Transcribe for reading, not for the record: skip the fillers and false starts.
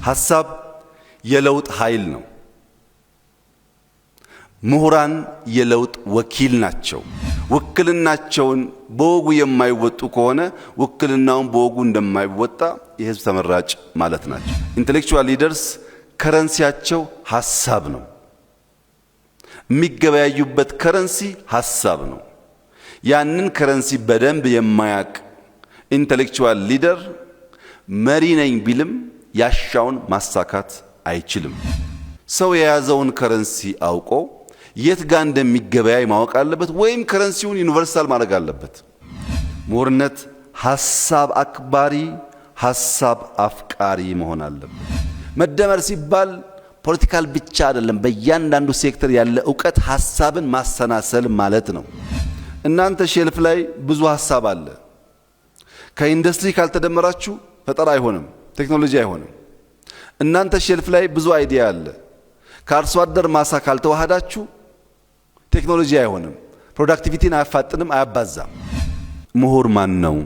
ሐሳብ የለውጥ ኃይል ነው። ምሁራን የለውጥ ወኪል ናቸው። ውክልናቸውን በወጉ የማይወጡ ከሆነ ውክልናውን በወጉ እንደማይወጣ የህዝብ ተመራጭ ማለት ናቸው። ኢንተሌክቹዋል ሊደርስ ከረንሲያቸው ሐሳብ ነው። የሚገበያዩበት ከረንሲ ሐሳብ ነው። ያንን ከረንሲ በደንብ የማያቅ ኢንተሌክቹዋል ሊደር መሪ ነኝ ቢልም ያሻውን ማሳካት አይችልም። ሰው የያዘውን ከረንሲ አውቆ የት ጋር እንደሚገበያይ ማወቅ አለበት፣ ወይም ከረንሲውን ዩኒቨርሳል ማድረግ አለበት። ምሁርነት ሐሳብ አክባሪ፣ ሐሳብ አፍቃሪ መሆን አለበት። መደመር ሲባል ፖለቲካል ብቻ አይደለም። በእያንዳንዱ ሴክተር ያለ ዕውቀት ሐሳብን ማሰናሰል ማለት ነው። እናንተ ሼልፍ ላይ ብዙ ሐሳብ አለ። ከኢንዱስትሪ ካልተደመራችሁ ፈጠራ አይሆንም፣ ቴክኖሎጂ አይሆንም። እናንተ ሼልፍ ላይ ብዙ አይዲያ አለ። ከአርሶ አደር ማሳ ካልተዋሃዳችሁ ቴክኖሎጂ አይሆንም፣ ፕሮዳክቲቪቲን አያፋጥንም፣ አያባዛም። ምሁር ማን ነው?